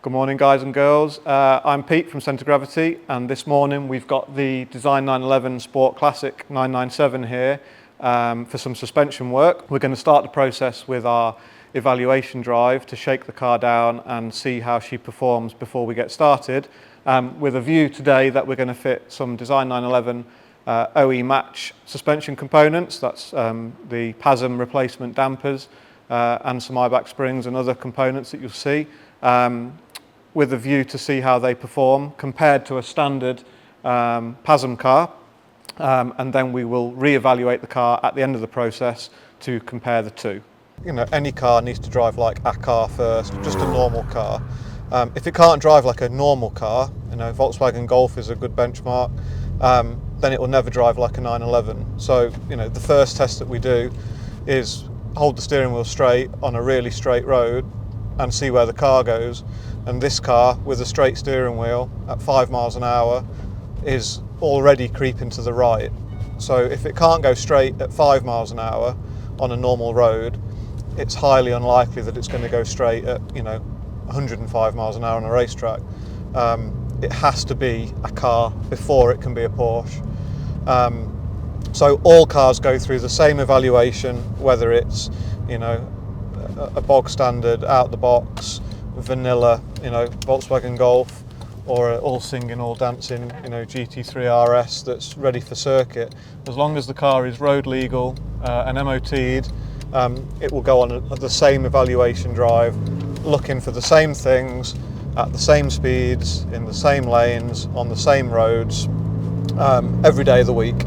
Good morning, guys and girls. I'm Pete from Centre Gravity, and this morning we've got the Design 911 Sport Classic 997 here for some suspension work. We're going to start the process with our evaluation drive to shake the car down and see how she performs before we get started, with a view today that we're going to fit some Design 911 OE match suspension components. That's the PASM replacement dampers and some Eibach springs and other components that you'll see, with a view to see how they perform compared to a standard PASM car, and then we will re-evaluate the car at the end of the process to compare the two. You know, any car needs to drive like a car first, just a normal car. If it can't drive like a normal car, you know, Volkswagen Golf is a good benchmark, then it will never drive like a 911. So, you know, the first test that we do is hold the steering wheel straight on a really straight road and see where the car goes. And this car with a straight steering wheel at 5 miles an hour is already creeping to the right. So if it can't go straight at 5 miles an hour on a normal road, it's highly unlikely that it's going to go straight at, you know, 105 miles an hour on a racetrack. It has to be a car before it can be a Porsche. So all cars go through the same evaluation, whether it's, you know, a bog standard, out the box, vanilla, you know, Volkswagen Golf, or an all singing, all dancing, you know, GT3 RS that's ready for circuit. As long as the car is road legal and MOT'd, it will go on the same evaluation drive, looking for the same things at the same speeds, in the same lanes, on the same roads, every day of the week.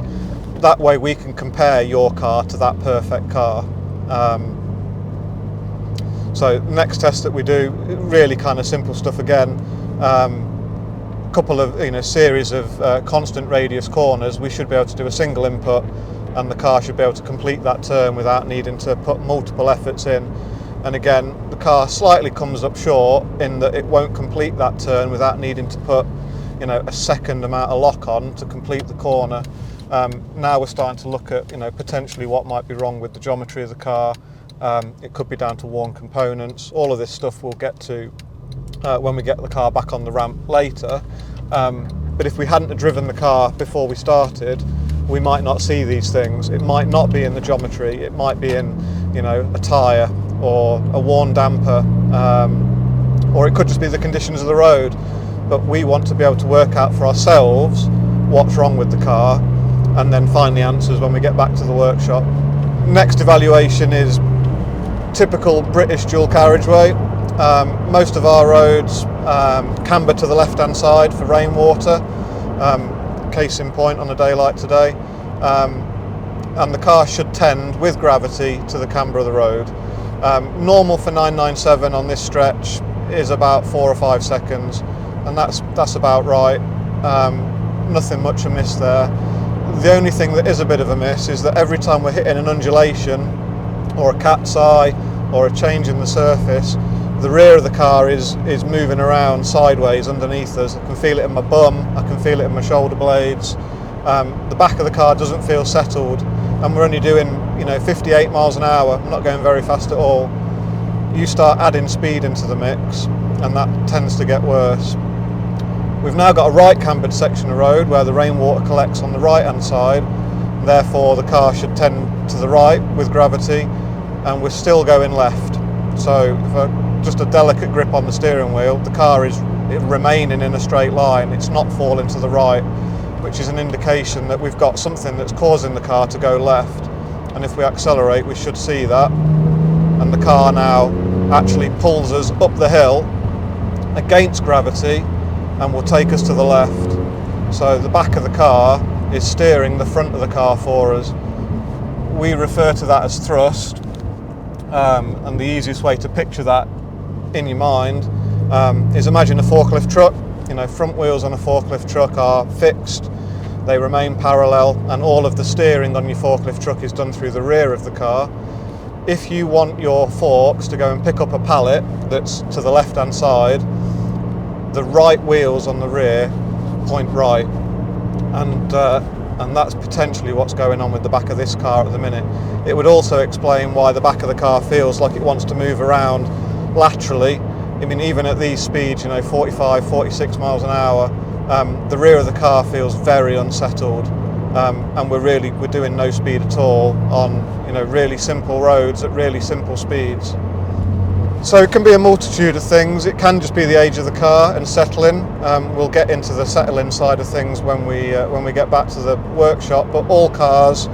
That way we can compare your car to that perfect car. So next test that we do, really kind of simple stuff again. Couple of, you know, series of constant radius corners. We should be able to do a single input, and the car should be able to complete that turn without needing to put multiple efforts in. And again, the car slightly comes up short in that it won't complete that turn without needing to put, you know, a second amount of lock on to complete the corner. Now we're starting to look at, you know, potentially what might be wrong with the geometry of the car. It could be down to worn components. All of this stuff we'll get to when we get the car back on the ramp later. But if we hadn't driven the car before we started, we might not see these things. It might not be in the geometry. It might be in, you know, a tyre or a worn damper, or it could just be the conditions of the road. But we want to be able to work out for ourselves what's wrong with the car, and then find the answers when we get back to the workshop. Next evaluation is typical British dual carriageway. Most of our roads camber to the left hand side for rainwater, case in point on a day like today, and the car should tend with gravity to the camber of the road. Normal for 997 on this stretch is about 4 or 5 seconds, and that's about right. Nothing much amiss there. The only thing that is a bit of a miss is that every time we're hitting an undulation or a cat's eye or a change in the surface, the rear of the car is moving around sideways underneath us. I can feel it in my bum, I can feel it in my shoulder blades. The back of the car doesn't feel settled, and we're only doing, you know, 58 miles an hour. I'm not going very fast at all. You start adding speed into the mix, and that tends to get worse. We've now got a right cambered section of road where the rainwater collects on the right hand side, therefore the car should tend to the right with gravity, and we're still going left. So just a delicate grip on the steering wheel, the car is remaining in a straight line, it's not falling to the right, which is an indication that we've got something that's causing the car to go left. And if we accelerate, we should see that, and the car now actually pulls us up the hill against gravity and will take us to the left. So the back of the car is steering the front of the car for us. We refer to that as thrust, and the easiest way to picture that in your mind is imagine a forklift truck. You know, front wheels on a forklift truck are fixed, they remain parallel, and all of the steering on your forklift truck is done through the rear of the car. If you want your forks to go and pick up a pallet that's to the left hand side, the right wheels on the rear point right, and that's potentially what's going on with the back of this car at the minute. It would also explain why the back of the car feels like it wants to move around laterally I mean, even at these speeds, 45, 46 miles an hour, the rear of the car feels very unsettled, and we're doing no speed at all on really simple roads at really simple speeds. So it can be a multitude of things. It can just be the age of the car and settling. We'll get into the settling side of things when we get back to the workshop. But all cars,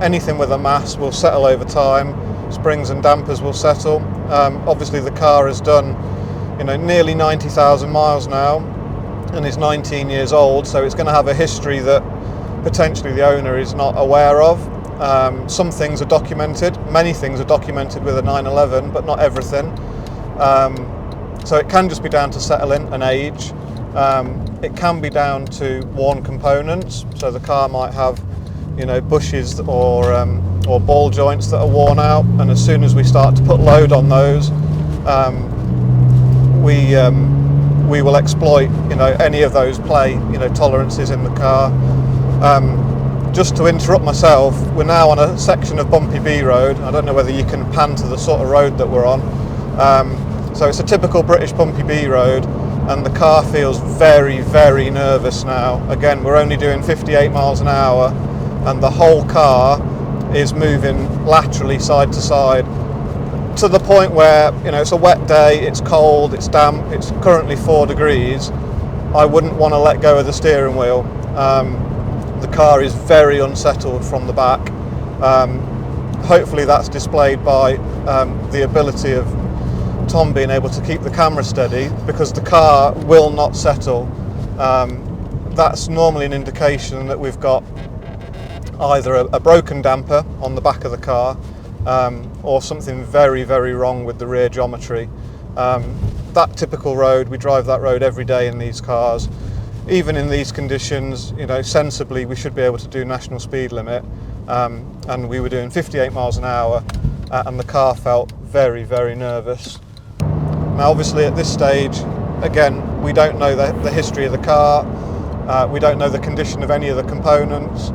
anything with a mass, will settle over time. Springs and dampers will settle. Obviously, the car has done, nearly 90,000 miles now, and is 19 years old. So it's going to have a history that potentially the owner is not aware of. Some things are documented, many things are documented with a 911, but not everything. So it can just be down to settling and age. It can be down to worn components, so the car might have bushes or ball joints that are worn out, and as soon as we start to put load on those, we will exploit any of those play tolerances in the car. Just to interrupt myself, we're now on a section of bumpy B road. I don't know whether you can pan to the sort of road that we're on. So it's a typical British bumpy B road, and the car feels very, very nervous now. Again, we're only doing 58 miles an hour, and the whole car is moving laterally side to side, to the point where it's a wet day, it's cold, it's damp, it's currently 4 degrees. I wouldn't want to let go of the steering wheel. The car is very unsettled from the back. Hopefully that's displayed by the ability of Tom being able to keep the camera steady, because the car will not settle. That's normally an indication that we've got either a broken damper on the back of the car, or something very, very wrong with the rear geometry. That typical road, we drive that road every day in these cars. Even in these conditions, sensibly we should be able to do national speed limit, and we were doing 58 miles an hour, and the car felt very, very nervous. Now obviously at this stage, again, we don't know the history of the car, we don't know the condition of any of the components,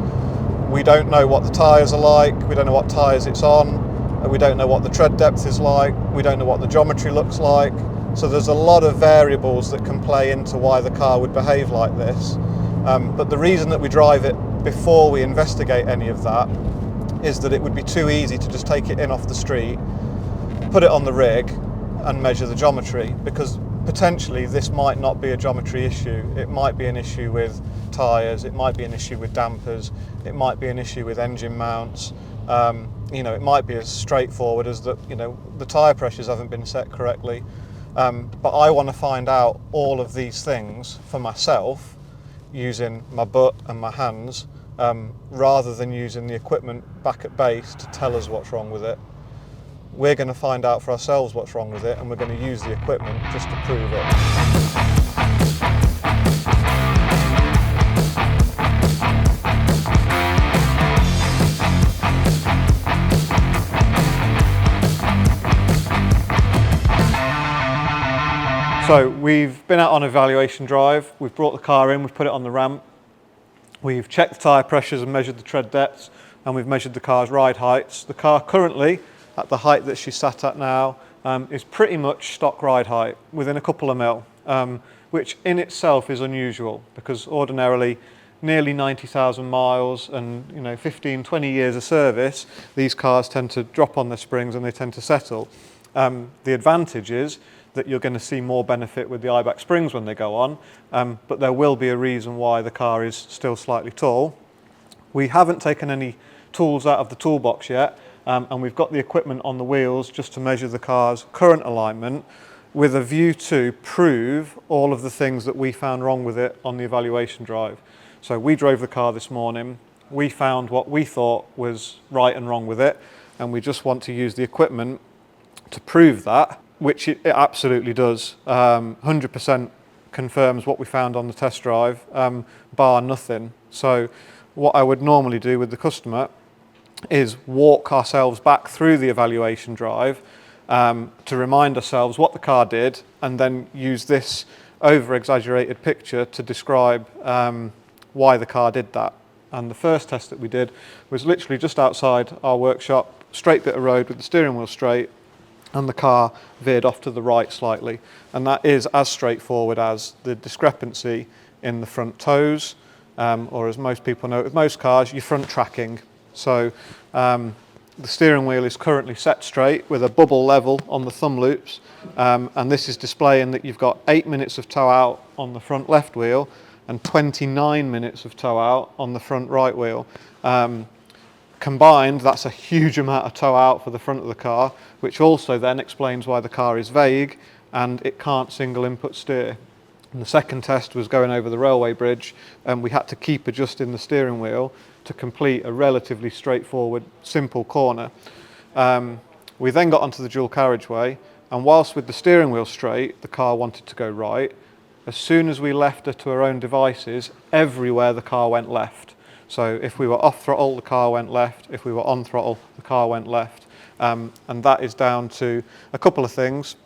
we don't know what the tyres are like, we don't know what tyres it's on, we don't know what the tread depth is like, we don't know what the geometry looks like. So there's a lot of variables that can play into why the car would behave like this. But the reason that we drive it before we investigate any of that is that it would be too easy to just take it in off the street, put it on the rig and measure the geometry, because potentially this might not be a geometry issue. It might be an issue with tyres, it might be an issue with dampers, it might be an issue with engine mounts. It might be as straightforward as that the tyre pressures haven't been set correctly. But I want to find out all of these things for myself using my butt and my hands, rather than using the equipment back at base to tell us what's wrong with it. We're going to find out for ourselves what's wrong with it, and we're going to use the equipment just to prove it. So we've been out on evaluation drive, we've brought the car in, we've put it on the ramp, we've checked the tyre pressures and measured the tread depths, and we've measured the car's ride heights. The car currently, at the height that she's sat at now, is pretty much stock ride height, within a couple of mil, which in itself is unusual, because ordinarily nearly 90,000 miles and 15, 20 years of service, these cars tend to drop on their springs and they tend to settle. The advantage is that you're going to see more benefit with the Eibach springs when they go on, but there will be a reason why the car is still slightly tall. We haven't taken any tools out of the toolbox yet, and we've got the equipment on the wheels just to measure the car's current alignment, with a view to prove all of the things that we found wrong with it on the evaluation drive. So we drove the car this morning, we found what we thought was right and wrong with it, and we just want to use the equipment to prove that, which it absolutely does. 100% confirms what we found on the test drive, bar nothing. So what I would normally do with the customer is walk ourselves back through the evaluation drive to remind ourselves what the car did, and then use this over-exaggerated picture to describe why the car did that. And the first test that we did was literally just outside our workshop, straight bit of road with the steering wheel straight, and the car veered off to the right slightly. And that is as straightforward as the discrepancy in the front toes, or as most people know with most cars, your front tracking. So the steering wheel is currently set straight with a bubble level on the thumb loops, and this is displaying that you've got 8 minutes of toe out on the front left wheel and 29 minutes of toe out on the front right wheel. Combined, that's a huge amount of toe out for the front of the car, which also then explains why the car is vague and it can't single input steer. And the second test was going over the railway bridge, and we had to keep adjusting the steering wheel to complete a relatively straightforward, simple corner. We then got onto the dual carriageway, and whilst with the steering wheel straight, the car wanted to go right. As soon as we left her to her own devices, everywhere the car went left. So if we were off throttle, the car went left. If we were on throttle, the car went left. And that is down to a couple of things.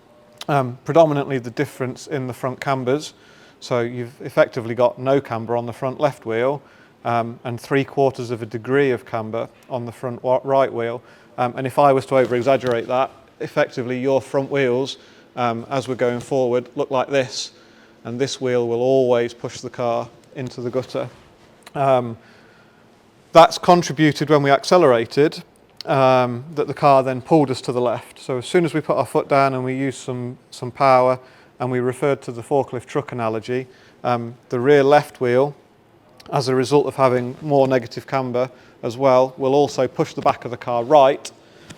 Predominantly the difference in the front cambers. So you've effectively got no camber on the front left wheel, and 3/4 of a degree of camber on the front right wheel. And if I was to over-exaggerate that, effectively your front wheels, as we're going forward, look like this. And this wheel will always push the car into the gutter. That's contributed when we accelerated, that the car then pulled us to the left. So as soon as we put our foot down and we used some power, and we referred to the forklift truck analogy, the rear left wheel, as a result of having more negative camber as well, will also push the back of the car right,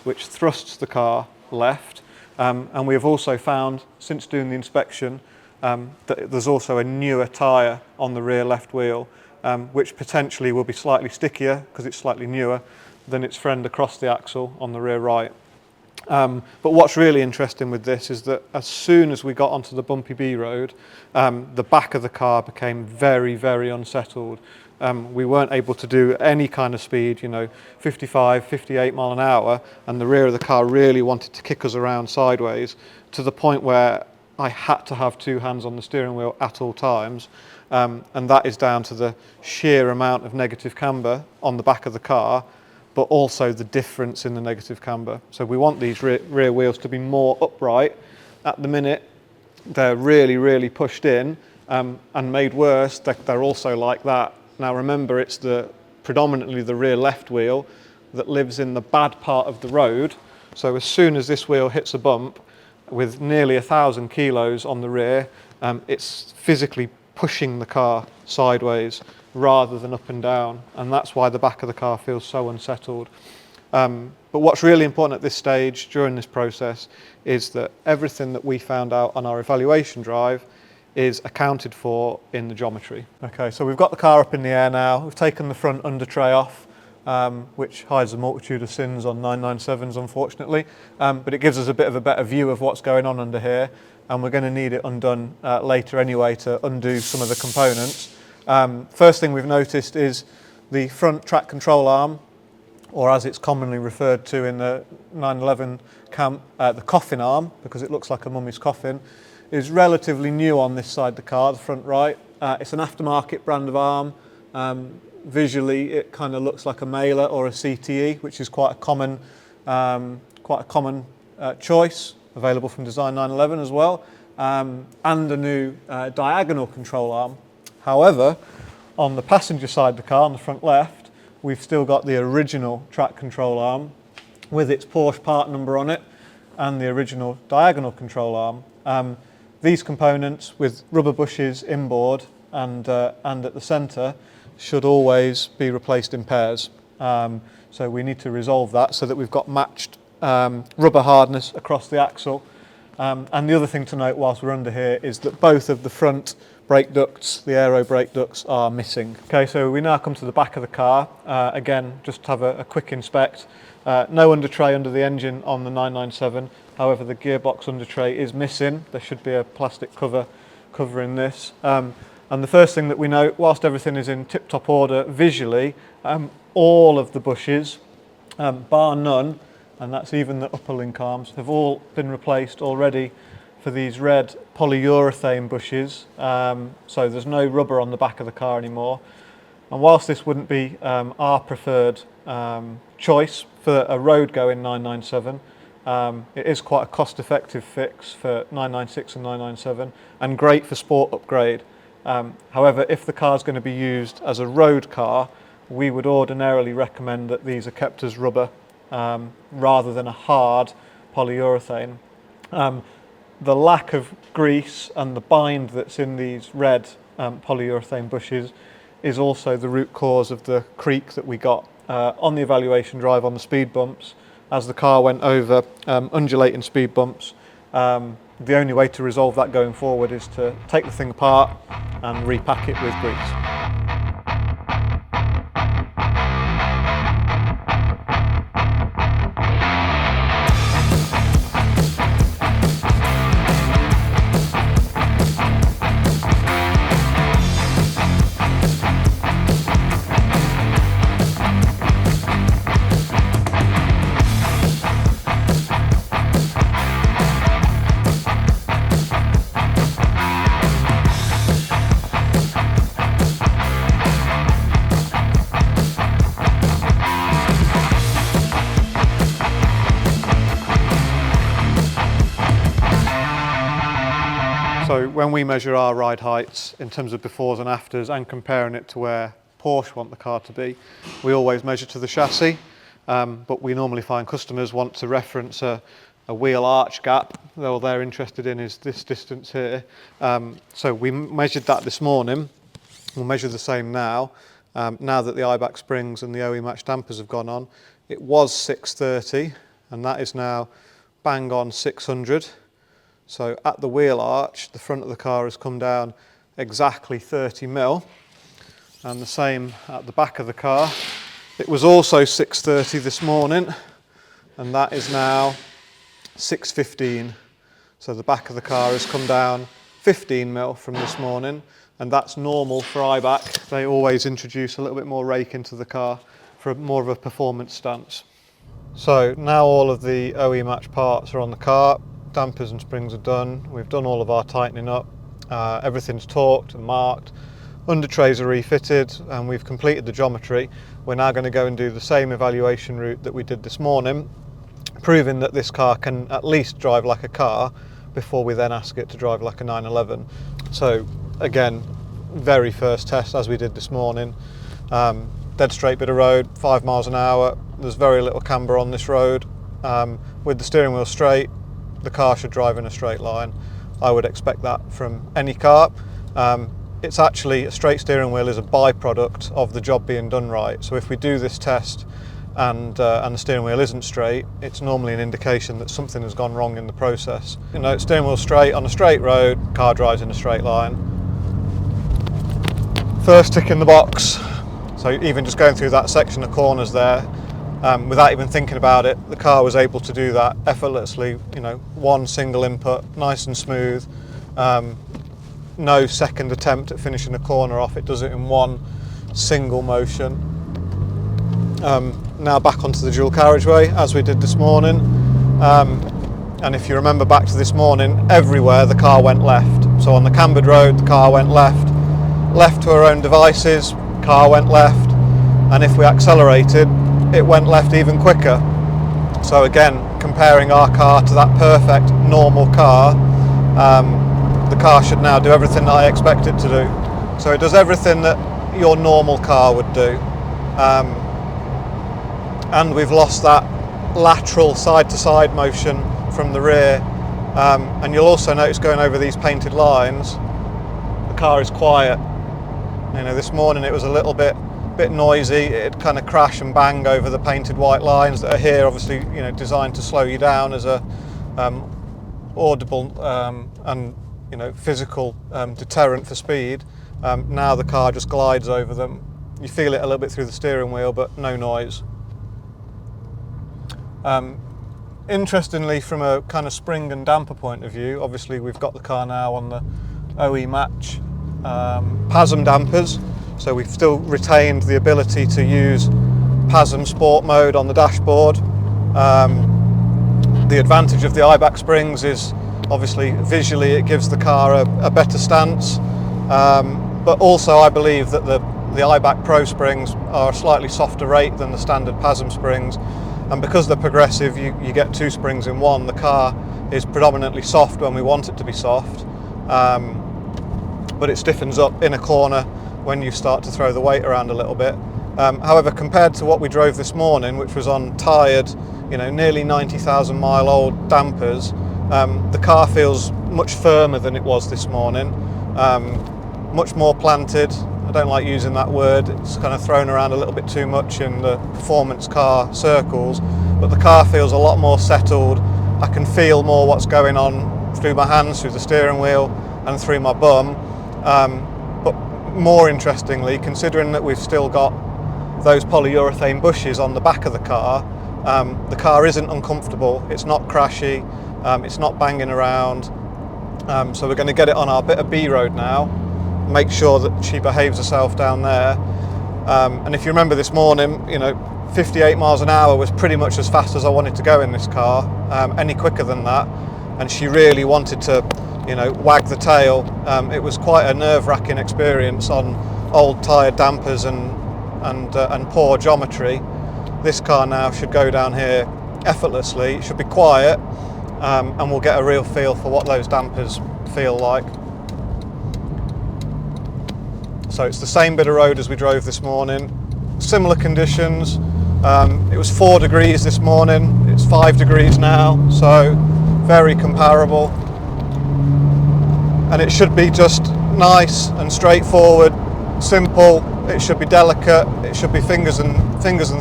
which thrusts the car left. And we have also found, since doing the inspection, that there's also a newer tyre on the rear left wheel, which potentially will be slightly stickier because it's slightly newer than its friend across the axle on the rear right. But what's really interesting with this is that as soon as we got onto the bumpy B road, the back of the car became very, very unsettled. We weren't able to do any kind of speed, 55, 58 mile an hour, and the rear of the car really wanted to kick us around sideways, to the point where I had to have two hands on the steering wheel at all times. And that is down to the sheer amount of negative camber on the back of the car, but also the difference in the negative camber. So we want these rear wheels to be more upright. At the minute, they're really, really pushed in, and made worse, they're also like that. Now remember, it's predominantly the rear left wheel that lives in the bad part of the road. So as soon as this wheel hits a bump, with nearly 1,000 kilos on the rear, it's physically pushing the car sideways rather than up and down, and that's why the back of the car feels so unsettled. But what's really important at this stage during this process is that everything that we found out on our evaluation drive is accounted for in the geometry. Okay, so we've got the car up in the air now. We've taken the front under tray off, which hides a multitude of sins on 997s, unfortunately, but it gives us a bit of a better view of what's going on under here, and we're going to need it undone later anyway to undo some of the components. First thing we've noticed is the front track control arm, or as it's commonly referred to in the 911 camp, the coffin arm, because it looks like a mummy's coffin, is relatively new on this side of the car, the front right. It's an aftermarket brand of arm. Visually, it kind of looks like a mailer or a CTE, which is quite a common choice, available from Design 911 as well, and a new diagonal control arm. However, on the passenger side of the car, on the front left, we've still got the original track control arm with its Porsche part number on it and the original diagonal control arm. These components with rubber bushes inboard and at the centre should always be replaced in pairs. So we need to resolve that so that we've got matched rubber hardness across the axle. And the other thing to note whilst we're under here is that both of the front brake ducts, the aero brake ducts, are missing. Okay, so we now come to the back of the car. Again, just to have a quick inspect. No under tray under the engine on the 997. However, the gearbox under tray is missing. There should be a plastic cover covering this. And the first thing that we note, whilst everything is in tip-top order visually, all of the bushes, bar none, and that's even the upper link arms, have all been replaced already for these red polyurethane bushes. So there's no rubber on the back of the car anymore. And whilst this wouldn't be our preferred choice for a road going 997, It is quite a cost-effective fix for 996 and 997 and great for sport upgrade. However, if the car is going to be used as a road car, we would ordinarily recommend that these are kept as rubber rather than a hard polyurethane. The lack of grease and the bind that's in these red polyurethane bushes is also the root cause of the creak that we got on the evaluation drive on the speed bumps as the car went over undulating speed bumps. The only way to resolve that going forward is to take the thing apart and repack it with grease. So when we measure our ride heights in terms of befores and afters and comparing it to where Porsche want the car to be, we always measure to the chassis, but we normally find customers want to reference a wheel arch gap. All they're interested in is this distance here. So we measured that this morning. We'll measure the same now. Now that the Eibach springs and the OE match dampers have gone on, it was 630 and that is now bang on 600. So at the wheel arch, the front of the car has come down exactly 30 mil, and the same at the back of the car. It was also 630 this morning, and that is now 615. So the back of the car has come down 15 mil from this morning, and that's normal for Eibach. They always introduce a little bit more rake into the car for more of a performance stance. So now all of the OE match parts are on the car. Dampers and springs are done. We've done all of our tightening up. Everything's torqued and marked. Under trays are refitted and we've completed the geometry. We're now going to go and do the same evaluation route that we did this morning, proving that this car can at least drive like a car before we then ask it to drive like a 911. So again, very first test as we did this morning. Dead straight bit of road, 5 miles an hour. There's very little camber on this road. With the steering wheel straight, the car should drive in a straight line. I would expect that from any car. It's actually, a straight steering wheel is a byproduct of the job being done right. So if we do this test and the steering wheel isn't straight, it's normally an indication that something has gone wrong in the process. You know, steering wheel straight on a straight road, car drives in a straight line. First tick in the box. So even just going through that section of corners there, without even thinking about it, the car was able to do that effortlessly. You know, one single input, nice and smooth. No second attempt at finishing a corner off. It does it in one single motion. Now back onto the dual carriageway as we did this morning. And if you remember back to this morning, everywhere the car went left. So on the cambered road, the car went left. Left to our own devices, car went left. And if we accelerated, it went left even quicker. So again, comparing our car to that perfect normal car, the car should now do everything that I expect it to do. So it does everything that your normal car would do. And we've lost that lateral side-to-side motion from the rear. And you'll also notice going over these painted lines, the car is quiet. You know, this morning it was a little bit noisy. It'd kind of crash and bang over the painted white lines that are here, obviously, you know, designed to slow you down as a audible and, you know, physical deterrent for speed. Now the car just glides over them. You feel it a little bit through the steering wheel, but no noise. Interestingly, from a kind of spring and damper point of view, obviously we've got the car now on the OE match PASM dampers. So we've still retained the ability to use PASM Sport mode on the dashboard. The advantage of the Eibach springs is obviously visually it gives the car a better stance, but also I believe that the Eibach Pro springs are a slightly softer rate than the standard PASM springs, and because they're progressive, you get 2 springs in one. The car is predominantly soft when we want it to be soft, but it stiffens up in a corner when you start to throw the weight around a little bit. However, compared to what we drove this morning, which was on tired, nearly 90,000 mile old dampers, the car feels much firmer than it was this morning, much more planted. I don't like using that word, it's kind of thrown around a little bit too much in the performance car circles, but the car feels a lot more settled. I can feel more what's going on through my hands, through the steering wheel and through my bum. But more interestingly, considering that we've still got those polyurethane bushes on the back of the car isn't uncomfortable, it's not crashy, it's not banging around. So we're going to get it on our bit of B road now, make sure that she behaves herself down there. And if you remember this morning, 58 miles an hour was pretty much as fast as I wanted to go in this car. Any quicker than that, and she really wanted to wag the tail. It was quite a nerve-wracking experience on old tired dampers and poor geometry. This car now should go down here effortlessly. It should be quiet, and we'll get a real feel for what those dampers feel like. So it's the same bit of road as we drove this morning, similar conditions. It was 4 degrees this morning, it's 5 degrees now, so very comparable. And it should be just nice and straightforward, simple. It should be delicate. It should be fingers and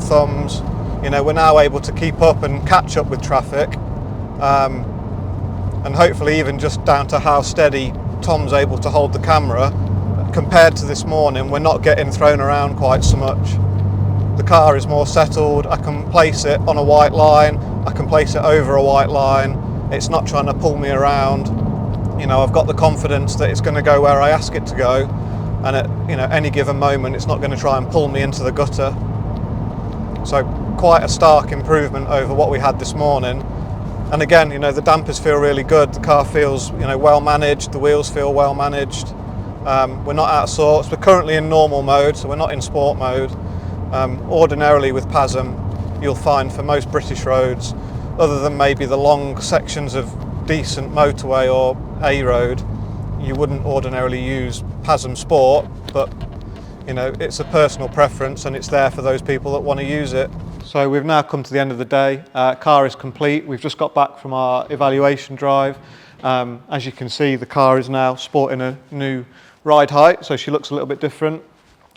thumbs. We're now able to keep up and catch up with traffic, and hopefully even just down to how steady Tom's able to hold the camera. Compared to this morning, we're not getting thrown around quite so much. The car is more settled. I can place it on a white line. I can place it over a white line. It's not trying to pull me around. I've got the confidence that it's going to go where I ask it to go, and at any given moment it's not going to try and pull me into the gutter. So quite a stark improvement over what we had this morning. And again, the dampers feel really good. The car feels well managed. The wheels feel well managed. We're not out of sorts. We're currently in normal mode, so we're not in sport mode. Ordinarily with PASM, you'll find for most British roads, other than maybe the long sections of decent motorway or A road, you wouldn't ordinarily use PASM Sport, but it's a personal preference and it's there for those people that want to use it. So we've now come to the end of the day. Car is complete. We've just got back from our evaluation drive. As you can see, the car is now sporting a new ride height, so she looks a little bit different.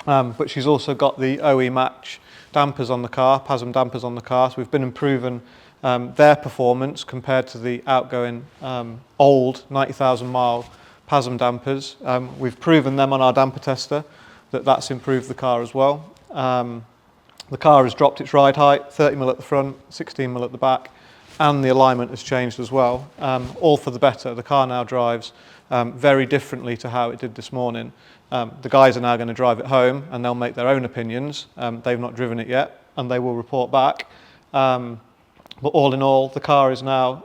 But she's also got the OE Match dampers on the car, PASM dampers on the car, so we've been improving their performance compared to the outgoing old 90,000 mile PASM dampers. We've proven them on our damper tester that's improved the car as well. The car has dropped its ride height, 30mm at the front, 16mm at the back, and the alignment has changed as well, all for the better. The car now drives very differently to how it did this morning. The guys are now going to drive it home and they'll make their own opinions. They've not driven it yet and they will report back. But all in all, the car is now,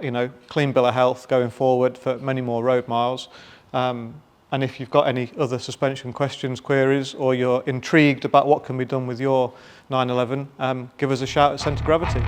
clean bill of health going forward for many more road miles. And if you've got any other suspension questions, queries, or you're intrigued about what can be done with your 911, give us a shout at Centre Gravity.